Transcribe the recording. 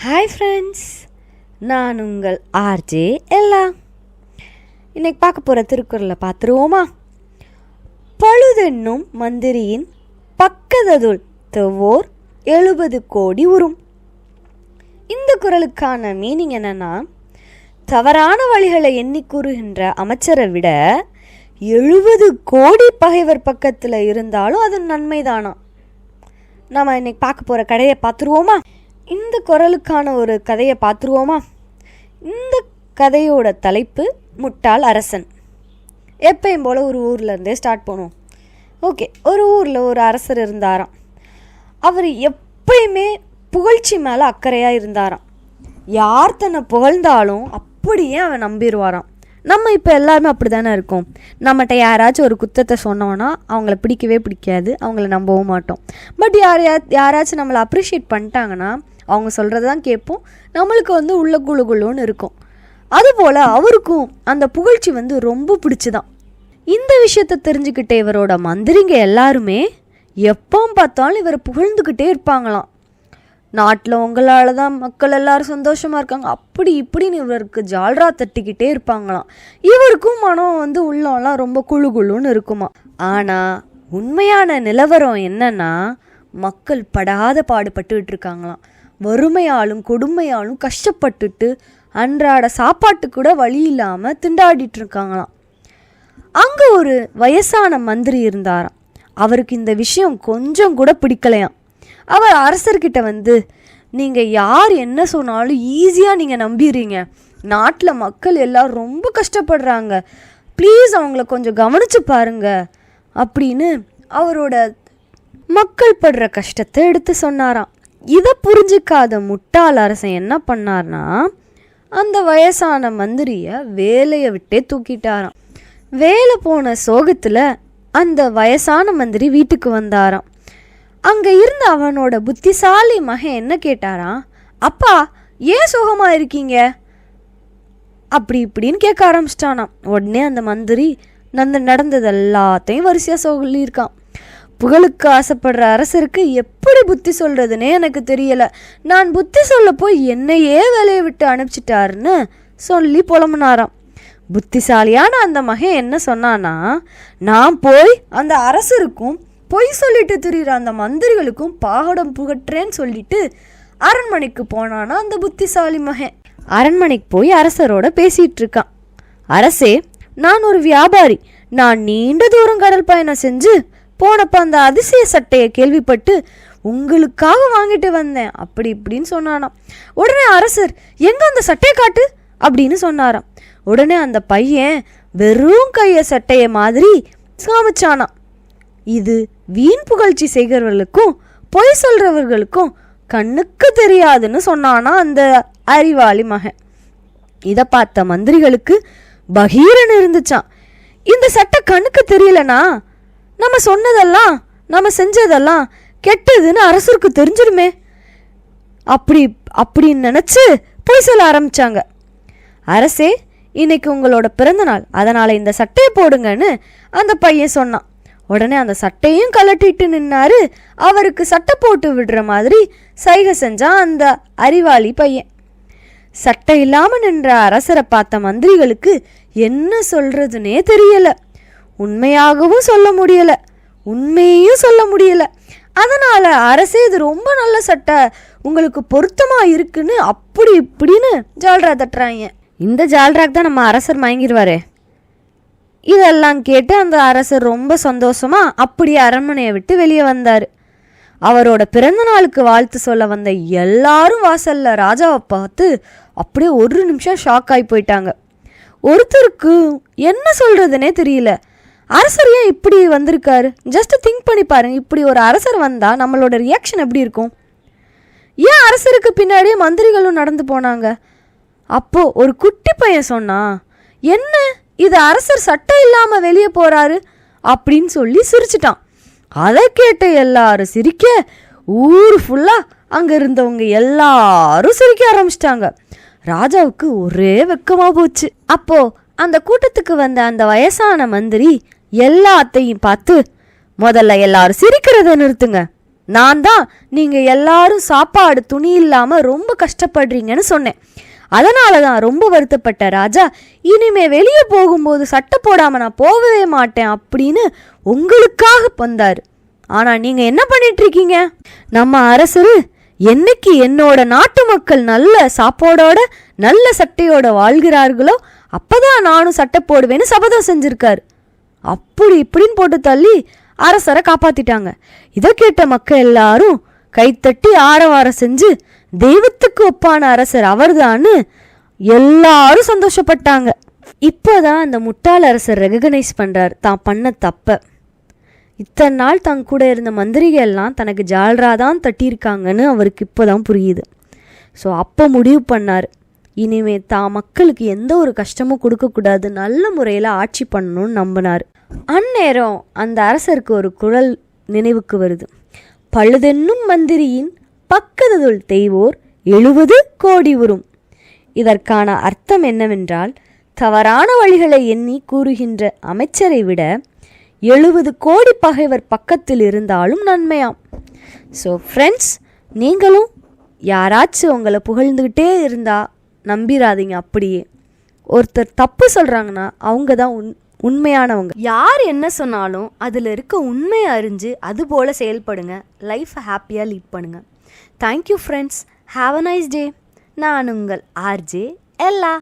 Hi friends, நான் உங்கள் RJ எல்லா. இன்னைக்கு பார்க்க போகிற திருக்குறளை பார்த்துருவோமா? பழுதென்னும் மந்திரியின் பக்கததுள் தெவ்வோர் 70 கோடி உறும். இந்த குறளுக்கான மீனிங் என்னன்னா, தவறான வழிகளை எண்ணி கூறுகின்ற அமைச்சரை விட 70 கோடி பகைவர் பக்கத்தில் இருந்தாலும் அது நன்மைதானா. நம்ம இன்னைக்கு பார்க்க போகிற கதையை பார்த்துருவோமா? இந்த குறளுக்கான ஒரு கதையை பார்த்துருவோமா? இந்த கதையோட தலைப்பு முட்டாள் அரசன். எப்பயும் போல் ஒரு ஊர்லேருந்தே ஸ்டார்ட் பண்ணுவோம். ஓகே, ஒரு ஊரில் ஒரு அரசர் இருந்தாராம். அவர் எப்பயுமே புகழ்ச்சி மேலே அக்கறையாக இருந்தாராம். யார் தன்னை புகழ்ந்தாலும் அப்படியே அவன் நம்பிடுவாராம். நம்ம இப்போ எல்லாருமே அப்படி தானே இருக்கோம். நம்மகிட்ட யாராச்சும் ஒரு குத்தத்தை சொன்னோன்னா அவங்கள பிடிக்கவே பிடிக்காது, அவங்கள நம்பவும் மாட்டோம். பட் யாராச்சும் நம்மளை அப்ரிஷியேட் பண்ணிட்டாங்கன்னா அவங்க சொல்கிறது தான் கேட்போம். நம்மளுக்கு உள்ள குழுன்னு இருக்கும். அதுபோல் அவருக்கும் அந்த புகழ்ச்சி ரொம்ப பிடிச்சிதான். இந்த விஷயத்தை தெரிஞ்சுக்கிட்டே இவரோட மந்திரிங்க எல்லாருமே எப்போ பார்த்தாலும் இவரை புகழ்ந்துக்கிட்டே இருப்பாங்களாம். நாட்டில் உங்களால் தான் மக்கள் எல்லாரும் சந்தோஷமாக இருக்காங்க, அப்படி இப்படின்னு இவருக்கு ஜால்ரா தட்டிக்கிட்டே இருப்பாங்களாம். இவருக்கும் மனம் உள்ளம்லாம் ரொம்ப குழுன்னு இருக்குமா. ஆனால் உண்மையான நிலவரம் என்னன்னா, மக்கள் படாத பாடுபட்டுக்கிட்டு இருக்காங்களாம். வறுமையாலும் கொடுமையாலும் கஷ்டப்பட்டுட்டு அன்றாட சாப்பாட்டு கூட வழி இல்லாமல் திண்டாடிட்டு இருக்காங்களாம். அங்கே ஒரு வயசான மந்திரி இருந்தாராம். அவருக்கு இந்த விஷயம் கொஞ்சம் கூட பிடிக்கலையாம். அவர் அரசர்கிட்ட நீங்கள் யார் என்ன சொன்னாலும் ஈஸியாக நீங்கள் நம்பிடுறீங்க, நாட்டில் மக்கள் எல்லாம் ரொம்ப கஷ்டப்படுறாங்க, ப்ளீஸ் அவங்கள கொஞ்சம் கவனித்து பாருங்க அப்படின்னு அவரோட மக்கள் படுற கஷ்டத்தை எடுத்து சொன்னாராம். இதை புரிஞ்சிக்காத முட்டாள் அரசன் என்ன பண்ணார்னா, அந்த வயசான மந்திரியை வேலையை விட்டே தூக்கிட்டாராம். வேலை போன சோகத்தில் அந்த வயசான மந்திரி வீட்டுக்கு வந்தாராம். அங்கே இருந்த அவனோட புத்திசாலி மகன் என்ன கேட்டாராம், அப்பா ஏன் சோகமாக இருக்கீங்க அப்படி இப்படின்னு கேட்க ஆரம்பிச்சிட்டானாம். உடனே அந்த மந்திரி நடந்தது எல்லாத்தையும் வரிசையாக சொல்லியிருக்கான். புகழுக்கு ஆசைப்படுற அரசருக்கு எப்படி புத்தி சொல்றதுன்னே எனக்கு தெரியல, நான் புத்தி சொல்ல போய் என்னையே வேலையை விட்டு அனுப்பிச்சிட்டாருன்னு சொல்லி புலம்புனாராம். புத்திசாலியான அந்த மகன் என்ன சொன்னானா, நான் போய் அந்த அரசருக்கும் பொய் சொல்லிட்டு திரிகிற அந்த மந்திரிகளுக்கும் பாகடம் புகற்றேன்னு சொல்லிட்டு அரண்மனைக்கு போனானா அந்த புத்திசாலி மகன். அரண்மனைக்கு போய் அரசரோட பேசிட்டு இருக்கான். அரசே, நான் ஒரு வியாபாரி, நான் நீண்ட தூரம் கடல் பயணம் செஞ்சு போனப்ப அந்த அதிசய சட்டையை கேள்விப்பட்டு உங்களுக்காக வாங்கிட்டு வந்தேன் அப்படி இப்படின்னு சொன்னானாம். உடனே அரசர், எங்க அந்த சட்டையை காட்டு அப்படின்னு சொன்னாராம். உடனே அந்த பையன் வெறும் கைய சட்டைய மாதிரி காமிச்சானாம். இது வீண் புகழ்ச்சி செய்கிறவர்களுக்கும் பொய் சொல்றவர்களுக்கும் கண்ணுக்கு தெரியாதுன்னு சொன்னானா அந்த அறிவாளி மகன். இதை பார்த்த மந்திரிகளுக்கு பகீரன் இருந்துச்சான். இந்த சட்டை கண்ணுக்கு தெரியலனா நம்ம சொன்னதெல்லாம் நம்ம செஞ்சதெல்லாம் கெட்டதுன்னு அரசருக்கு தெரிஞ்சிருமே அப்படின்னு நினச்சி பொய் சொல்ல ஆரம்பிச்சாங்க. அரசே, இன்னைக்கு உங்களோட பிறந்த நாள், அதனால் இந்த சட்டையை போடுங்கன்னு அந்த பையன் சொன்னான். உடனே அந்த சட்டையும் கலட்டிட்டு நின்னாரு. அவருக்கு சட்டை போட்டு விடுற மாதிரி சைகை செஞ்சான் அந்த அறிவாளி பையன். சட்டை இல்லாமல் நின்ற அரசரை பார்த்த மந்திரிகளுக்கு என்ன சொல்றதுன்னே தெரியல. உண்மையாகவும் சொல்ல முடியல, உண்மையையும் சொல்ல முடியல. அதனால அரசே, இது ரொம்ப நல்ல சட்டை, உங்களுக்கு பொருத்தமா இருக்குன்னு அப்படி இப்படின்னு ஜால்ரா தட்டுறாங்க. இந்த ஜால்ராக்கு தான் நம்ம அரசர் மயங்கிடுவாரே. இதெல்லாம் கேட்டு அந்த அரசர் ரொம்ப சந்தோஷமா அப்படியே அரண்மனையை விட்டு வெளியே வந்தாரு. அவரோட பிறந்த நாளுக்கு வாழ்த்து சொல்ல வந்த எல்லாரும் வாசல்ல ராஜாவை பார்த்து அப்படியே ஒரு நிமிஷம் ஷாக் ஆகி போயிட்டாங்க. ஒருத்தருக்கு என்ன சொல்றதுன்னே தெரியல. அரசர் ஏன் இப்படி வந்திருக்காரு? ஜஸ்ட் திங்க் பண்ணி பாருங்க, இப்படி ஒரு அரசர் வந்தா நம்மளோட ரியாக்ஷன் எப்படி இருக்கும்? ஏன் அரசருக்கு பின்னாடியே மந்திரிகளும் நடந்து போனாங்க? அப்போ ஒரு குட்டி பையன் சொன்னா, என்ன இது அரசர் சட்டை இல்லாம வெளியே போறாரு அப்படின்னு சொல்லி சிரிச்சிட்டான். அதை கேட்ட எல்லாரும் சிரிக்க ஊர் ஃபுல்லா அங்க இருந்தவங்க எல்லாரும் சிரிக்க ஆரம்பிச்சிட்டாங்க. ராஜாவுக்கு ஒரே வெக்கமா போச்சு. அப்போ அந்த கூட்டத்துக்கு வந்த அந்த வயசான மந்திரி எல்லாத்தையும் பார்த்து, முதல்ல எல்லாரும் சிரிக்கிறத நிறுத்துங்க, நான் தான் நீங்கள் எல்லாரும் சாப்பாடு துணி இல்லாமல் ரொம்ப கஷ்டப்படுறீங்கன்னு சொன்னேன். அதனால தான் ரொம்ப வருத்தப்பட்ட ராஜா, இனிமே வெளியே போகும்போது சட்டை போடாமல் நான் போகவே மாட்டேன் அப்படின்னு உங்களுக்காக வந்தார். ஆனால் நீங்கள் என்ன பண்ணிட்டு இருக்கீங்க? நம்ம அரசர் என்னைக்கு என்னோட நாட்டு மக்கள் நல்ல சாப்பாடோட நல்ல சட்டையோட வாழ்கிறார்களோ அப்பதான் நானும் சட்டை போடுவேன்னு சபதம் செஞ்சிருக்காரு. அப்படி இப்படின்னு போட்டு தள்ளி அரசரை காப்பாத்திட்டாங்க. இதை கேட்ட மக்கள் எல்லாரும் கைத்தட்டி ஆரவாரம் செஞ்சு தெய்வத்துக்கு ஒப்பான அரசர் அவர்தான்னு எல்லாரும் சந்தோஷப்பட்டாங்க. இப்போதான் அந்த முட்டாள் அரசர் ரெகனைஸ் பண்றார் தான் பண்ண தப்ப. இத்தனை நாள் தங்க கூட இருந்த மந்திரிகள் எல்லாம் தனக்கு ஜால்ராதான் தட்டியிருக்காங்கன்னு அவருக்கு இப்போதான் புரியுது. ஸோ அப்போ முடிவு பண்ணார், இனிமே தான் மக்களுக்கு எந்த ஒரு கஷ்டமும் கொடுக்கக்கூடாது, நல்ல முறையில் ஆட்சி பண்ணணும்னு நம்பினார். அந்நேரம் அந்த அரசருக்கு ஒரு குரல் நினைவுக்கு வருது. பழுதென்னும் மந்திரியின் பக்கததுள் தெய்வோர் 70 கோடி உறும். இதற்கான அர்த்தம் என்னவென்றால், தவறான வழிகளை எண்ணி கூறுகின்ற அமைச்சரை விட 70 கோடி பகைவர் பக்கத்தில் இருந்தாலும் நன்மையாம். ஸோ ஃப்ரெண்ட்ஸ், நீங்களும் யாராச்சும் உங்களை புகழ்ந்துக்கிட்டே இருந்தா நம்பிராதீங்க. அப்படியே ஒருத்தர் தப்பு சொல்கிறாங்கன்னா அவங்க தான் உண்மையானவங்க. யார் என்ன சொன்னாலும் அதில் இருக்க உண்மையை அறிஞ்சு அது போல் செயல்படுங்க. லைஃப்பை ஹாப்பியாக லீட் பண்ணுங்கள். Thank you friends. Have a nice day. நான் உங்கள் ஆர்ஜே எல்லா.